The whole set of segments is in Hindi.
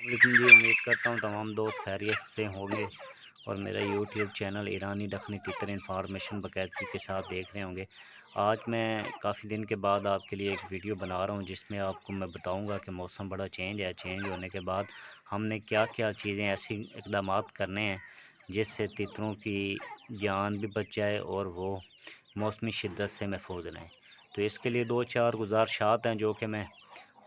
लेकिन जी उम्मीद करता हूँ तमाम दोस्त खैरियत से होंगे और मेरा यूट्यूब चैनल ईरानी दखनी तितर इन्फॉर्मेशन बाकायदगी के साथ देख रहे होंगे। आज मैं काफ़ी दिन के बाद आपके लिए एक वीडियो बना रहा हूँ जिसमें आपको मैं बताऊँगा कि मौसम बड़ा चेंज है। चेंज होने के बाद हमने क्या क्या चीज़ें ऐसी इक़दामात करने हैं जिससे तितरों की जान भी बच जाए और वो मौसमी शिद्दत से महफूज रहें। तो इसके लिए 2-4 गुज़ारिशात हैं जो कि मैं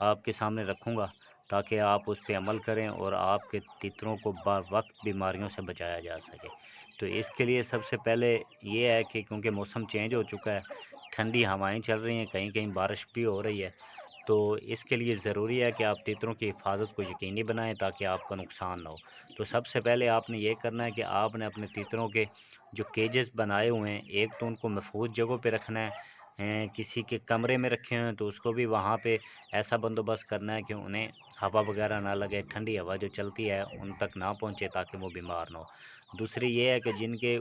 आपके सामने रखूँगा ताकि आप उस पे अमल करें और आपके तितरों को बवक्त बीमारियों से बचाया जा सके। तो इसके लिए सबसे पहले ये है कि क्योंकि मौसम चेंज हो चुका है, ठंडी हवाएँ चल रही हैं, कहीं-कहीं बारिश भी हो रही है, तो इसके लिए ज़रूरी है कि आप तितरों की हिफाज़त को यकीनी बनाएँ ताकि आपका नुकसान ना हो। तो सबसे पहले आपने ये करना है कि आपने अपने तितरों के जो केजेस बनाए हुए हैं, एक तो उनको महफूज़ जगहों पे रखना है। किसी के कमरे में रखे हुए हैं तो उसको भी वहाँ पे ऐसा बंदोबस्त करना है कि उन्हें हवा वगैरह ना लगे, ठंडी हवा जो चलती है उन तक ना पहुँचे ताकि वो बीमार ना हो। दूसरी ये है कि जिनके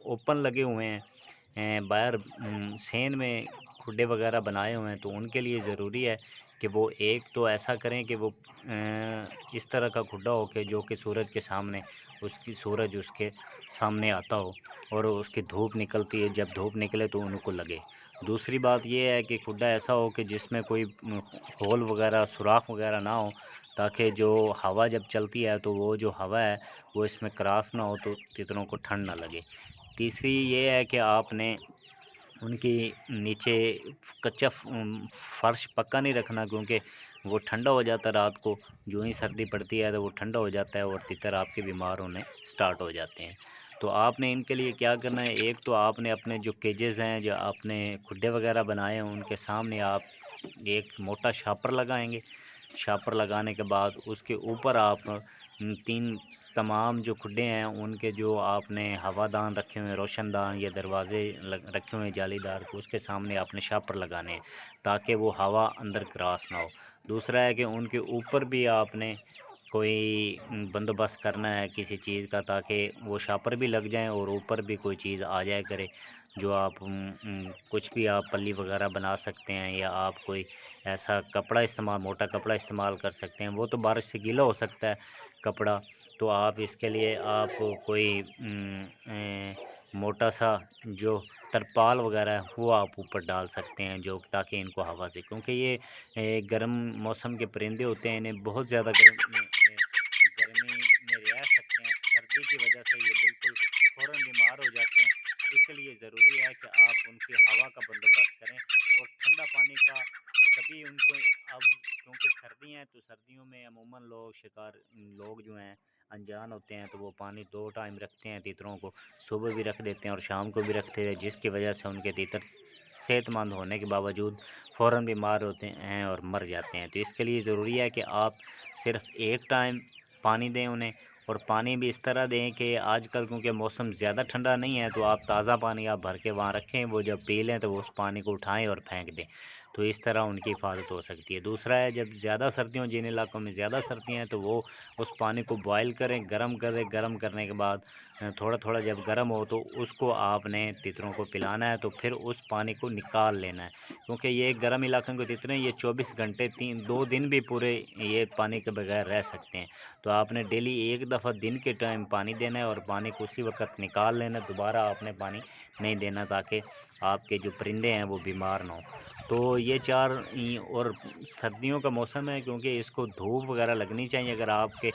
ओपन लगे हुए हैं बाहर सेन में खुड्डे वगैरह बनाए हुए हैं तो उनके लिए ज़रूरी है कि वो एक तो ऐसा करें कि वो इस तरह का खुड्डा हो के जो कि सूरज के सामने सूरज उसके सामने आता हो और उसकी धूप निकलती है, जब धूप निकले तो उनको लगे। दूसरी बात ये है कि खुड्डा ऐसा हो कि जिसमें कोई होल वगैरह, सुराख वगैरह ना हो ताकि जो हवा जब चलती है तो वो जो हवा है वो इसमें क्रॉस ना हो तो तितरों को ठंड ना लगे। तीसरी ये है कि आपने उनकी नीचे कच्चा फ़र्श पक्का नहीं रखना क्योंकि वो ठंडा हो जाता है रात को, जो ही सर्दी पड़ती है तो वो ठंडा हो जाता है और तितर आपके बीमार होने स्टार्ट हो जाते हैं। तो आपने इनके लिए क्या करना है, एक तो आपने अपने जो केजेज़ हैं, जो आपने खुड्डे वगैरह बनाए हैं, उनके सामने आप एक मोटा शापर लगाएँगे। शापर लगाने के बाद उसके ऊपर आप 3 तमाम जो खुड्डे हैं उनके जो आपने हवादान रखे हुए हैं, रोशनदान या दरवाज़े रखे हुए हैं जालीदार, तो उसके सामने आपने शापर लगाने हैं ताकि वो हवा अंदर क्रॉस ना हो। दूसरा है कि उनके ऊपर भी आपने कोई बंदोबस्त करना है किसी चीज़ का ताकि वो शापर भी लग जाएँ और ऊपर भी कोई चीज़ आ जाया करे, जो आप कुछ भी आप पल्ली वगैरह बना सकते हैं या आप कोई ऐसा कपड़ा मोटा कपड़ा इस्तेमाल कर सकते हैं। वो तो बारिश से गीला हो सकता है कपड़ा, तो आप इसके लिए आप कोई मोटा-सा जो तरपाल वगैरह है वो आप ऊपर डाल सकते हैं जो ताकि इनको हवा से, क्योंकि ये गर्म मौसम के परिंदे होते हैं, इन्हें बहुत ज़्यादा गर्मी में रह सकते हैं। सर्दी की वजह से ये बिल्कुल फ़ौरन बीमार हो जाते हैं। इसलिए ज़रूरी है कि आप उनकी हवा का बंदोबस्त करें और ठंडा पानी का कभी उनको अब क्योंकि सर्दी हैं तो सर्दियों में अमूमन लोग जो हैं अनजान होते हैं तो वो पानी 2 टाइम रखते हैं तितरों को, सुबह भी रख देते हैं और शाम को भी रखते हैं, जिसकी वजह से उनके तितर सेहतमंद होने के बावजूद फ़ौरन बीमार होते हैं और मर जाते हैं। तो इसके लिए ज़रूरी है कि आप सिर्फ़ एक टाइम पानी दें उन्हें और पानी भी इस तरह दें कि आजकल क्योंकि मौसम ज़्यादा ठंडा नहीं है तो आप ताज़ा पानी आप भर के वहाँ रखें, वो जब पी लें तो वो उस पानी को उठाएँ और फेंक दें। तो इस तरह उनकी हिफाजत हो सकती है। दूसरा है जब ज़्यादा सर्दी हो, जिन इलाकों में ज़्यादा सर्दी हैं तो वो उस पानी को बॉयल करें, गर्म करें, गर्म करने के बाद थोड़ा-थोड़ा जब गर्म हो तो उसको आपने तितरों को पिलाना है, तो फिर उस पानी को निकाल लेना है। क्योंकि ये गर्म इलाकों के तितरे ये 24 घंटे 2 दिन भी पूरे ये पानी के बगैर रह सकते हैं। तो आपने डेली एक दफ़ा दिन के टाइम पानी देना है और पानी को उसी वक़्त निकाल लेना है, दोबारा आपने पानी नहीं देना ताकि आपके जो परिंदे हैं वो बीमार ना हों। तो ये 4 और सर्दियों का मौसम है क्योंकि इसको धूप वगैरह लगनी चाहिए। अगर आपके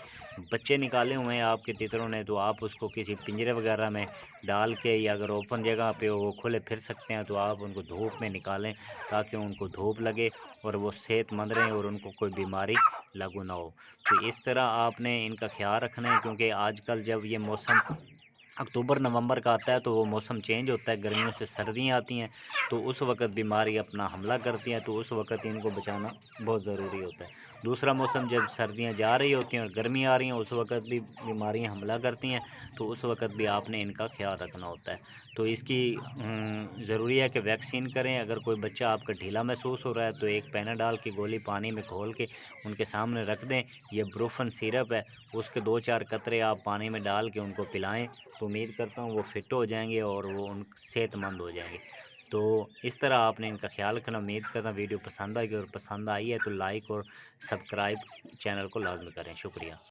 बच्चे निकाले हुए हैं आपके तितरों ने तो आप उसको किसी पिंजरे वगैरह में डाल के या अगर ओपन जगह पे वो खुले फिर सकते हैं तो आप उनको धूप में निकालें ताकि उनको धूप लगे और वो सेहतमंद रहें और उनको कोई बीमारी लागू ना हो। तो इस तरह आपने इनका ख़्याल रखना है क्योंकि आजकल जब ये मौसम अक्टूबर नवंबर का आता है तो वो मौसम चेंज होता है, गर्मियों से सर्दियाँ आती हैं, तो उस वक़्त बीमारी अपना हमला करती हैं, तो उस वक़्त इनको बचाना बहुत ज़रूरी होता है। दूसरा मौसम जब सर्दियाँ जा रही होती हैं और गर्मी आ रही हैं, उस वक़्त भी बीमारियाँ हमला करती हैं, तो उस वक़्त भी आपने इनका ख़्याल रखना होता है। तो इसकी ज़रूरी है कि वैक्सीन करें, अगर कोई बच्चा आपका ढीला महसूस हो रहा है, तो एक पैनाडॉल की गोली पानी में घोल के उनके सामने रख दें। ये ब्रूफन सिरप है, उसके 2-4 कतरे आप पानी में डाल के उनको पिलाएँ, तो उम्मीद करता हूँ वो फ़िट हो जाएँगे और वो सेहतमंद हो जाएँगे। तो इस तरह आपने इनका ख़्याल रखना। उम्मीद करता हूँ वीडियो पसंद आएगी और पसंद आई है तो लाइक और सब्सक्राइब चैनल को लाज़मी करें। शुक्रिया।